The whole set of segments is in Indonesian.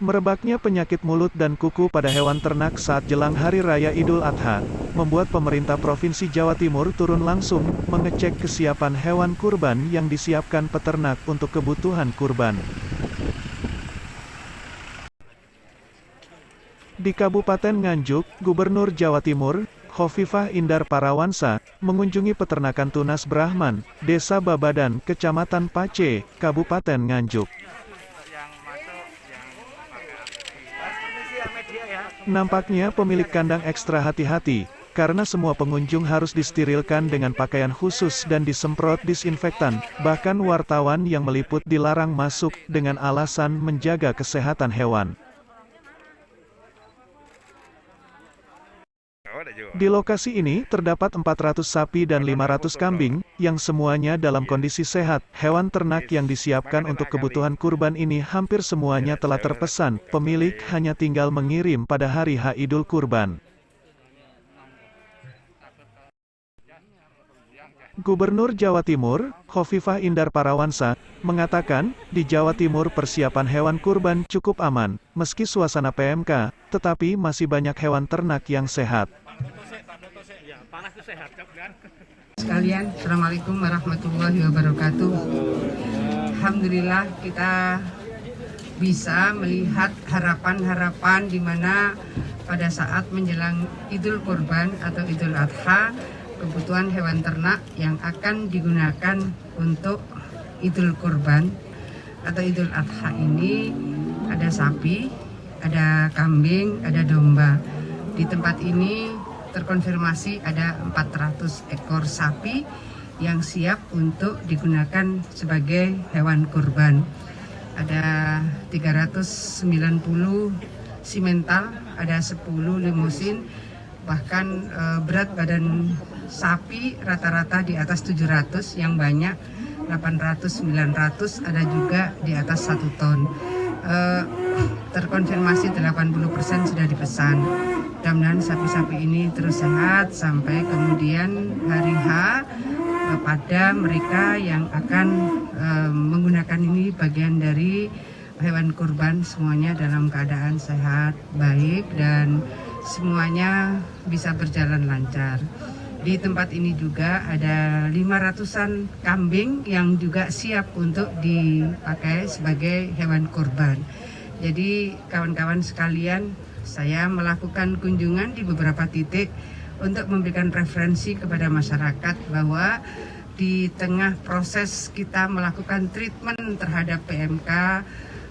Merebaknya penyakit mulut dan kuku pada hewan ternak saat jelang Hari Raya Idul Adha, membuat pemerintah Provinsi Jawa Timur turun langsung mengecek kesiapan hewan kurban yang disiapkan peternak untuk kebutuhan kurban. Di Kabupaten Nganjuk, Gubernur Jawa Timur, Khofifah Indar Parawansa, mengunjungi peternakan tunas Brahman, Desa Babadan, Kecamatan Pace, Kabupaten Nganjuk. Nampaknya pemilik kandang ekstra hati-hati, karena semua pengunjung harus disterilkan dengan pakaian khusus dan disemprot disinfektan, bahkan wartawan yang meliput dilarang masuk dengan alasan menjaga kesehatan hewan. Di lokasi ini, terdapat 400 sapi dan 500 kambing, yang semuanya dalam kondisi sehat. Hewan ternak yang disiapkan untuk kebutuhan kurban ini hampir semuanya telah terpesan, pemilik hanya tinggal mengirim pada hari H Idul Kurban. Gubernur Jawa Timur, Khofifah Indar Parawansa, mengatakan, di Jawa Timur persiapan hewan kurban cukup aman, meski suasana PMK, tetapi masih banyak hewan ternak yang sehat. Sekalian, Assalamualaikum warahmatullahi wabarakatuh. Alhamdulillah kita bisa melihat harapan-harapan di mana pada saat menjelang Idul Kurban atau Idul Adha, kebutuhan hewan ternak yang akan digunakan untuk Idul Kurban atau Idul Adha ini ada sapi, ada kambing, ada domba. Di tempat ini terkonfirmasi ada 400 ekor sapi yang siap untuk digunakan sebagai hewan kurban. Ada 390 simental, ada 10 limusin, bahkan berat badan sapi rata-rata di atas 700, yang banyak 800-900, ada juga di atas 1 ton. Terkonfirmasi 80% sudah dipesan. Mudah-mudahan sapi-sapi ini terus sehat sampai kemudian hari H pada mereka yang akan menggunakan ini bagian dari hewan kurban, semuanya dalam keadaan sehat, baik, dan semuanya bisa berjalan lancar. Di tempat ini juga ada 500-an kambing yang juga siap untuk dipakai sebagai hewan kurban. Jadi kawan-kawan sekalian, saya melakukan kunjungan di beberapa titik untuk memberikan referensi kepada masyarakat bahwa di tengah proses kita melakukan treatment terhadap PMK,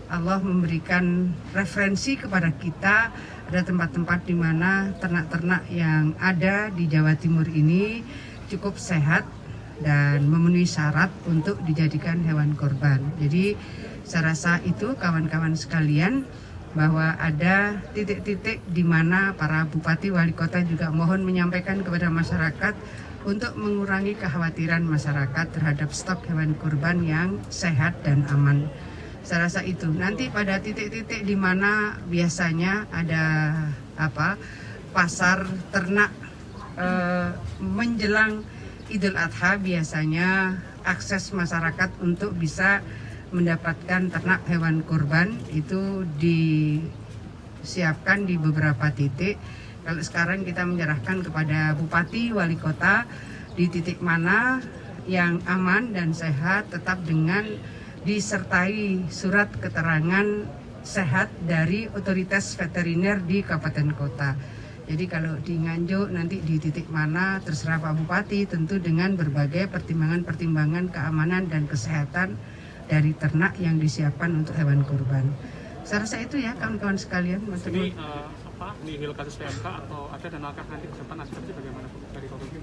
Allah memberikan referensi kepada kita. Ada tempat-tempat di mana ternak-ternak yang ada di Jawa Timur ini cukup sehat dan memenuhi syarat untuk dijadikan hewan kurban. Jadi saya rasa itu kawan-kawan sekalian, bahwa ada titik-titik di mana para bupati wali kota juga mohon menyampaikan kepada masyarakat untuk mengurangi kekhawatiran masyarakat terhadap stok hewan kurban yang sehat dan aman. Saya rasa itu. Nanti pada titik-titik di mana biasanya ada pasar ternak menjelang Idul Adha, biasanya akses masyarakat untuk bisa mendapatkan ternak hewan kurban itu disiapkan di beberapa titik. Kalau sekarang kita menyerahkan kepada bupati wali kota di titik mana yang aman dan sehat, tetap dengan disertai surat keterangan sehat dari otoritas veteriner di kabupaten kota. Jadi kalau di Nganjuk nanti di titik mana terserah Pak Bupati, tentu dengan berbagai pertimbangan-pertimbangan keamanan dan kesehatan dari ternak yang disiapkan untuk hewan kurban. Saya rasa itu ya kawan-kawan sekalian. Ini nihil kasus PMK atau ada dan akan nanti ke depan seperti bagaimana dari Komisi?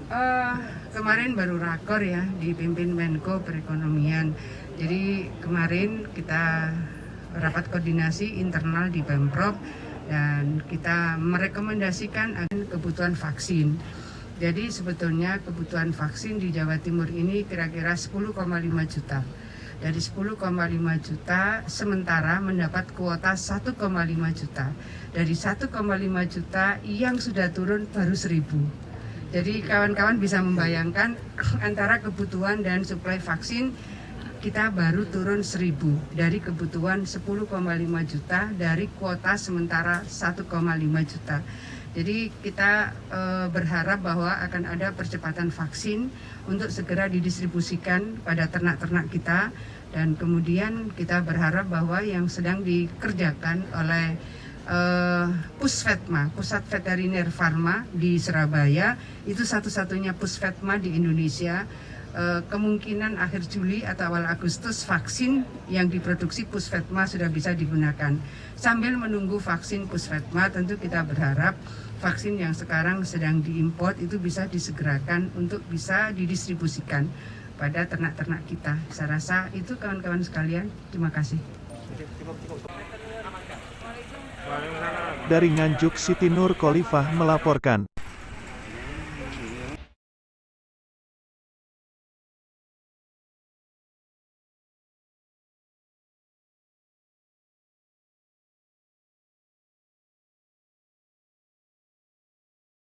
Kemarin baru rakor ya, dipimpin Menko Perekonomian. Jadi kemarin kita rapat koordinasi internal di Pemprov dan kita merekomendasikan akan kebutuhan vaksin. Jadi sebetulnya kebutuhan vaksin di Jawa Timur ini kira-kira 10,5 juta. Dari 10,5 juta, sementara mendapat kuota 1,5 juta. Dari 1,5 juta yang sudah turun baru 1.000. Jadi kawan-kawan bisa membayangkan antara kebutuhan dan suplai vaksin kita baru turun 1.000 dari kebutuhan 10,5 juta dari kuota sementara 1,5 juta. Jadi kita berharap bahwa akan ada percepatan vaksin untuk segera didistribusikan pada ternak-ternak kita, dan kemudian kita berharap bahwa yang sedang dikerjakan oleh Pusvetma, Pusat Veteriner Farma di Surabaya, itu satu-satunya Pusvetma di Indonesia. Kemungkinan akhir Juli atau awal Agustus vaksin yang diproduksi Pusvetma sudah bisa digunakan. Sambil menunggu vaksin Pusvetma, tentu kita berharap vaksin yang sekarang sedang diimpor itu bisa disegerakan untuk bisa didistribusikan pada ternak-ternak kita. Saya rasa itu kawan-kawan sekalian. Terima kasih. Dari Nganjuk, Siti Nur Khalifah melaporkan.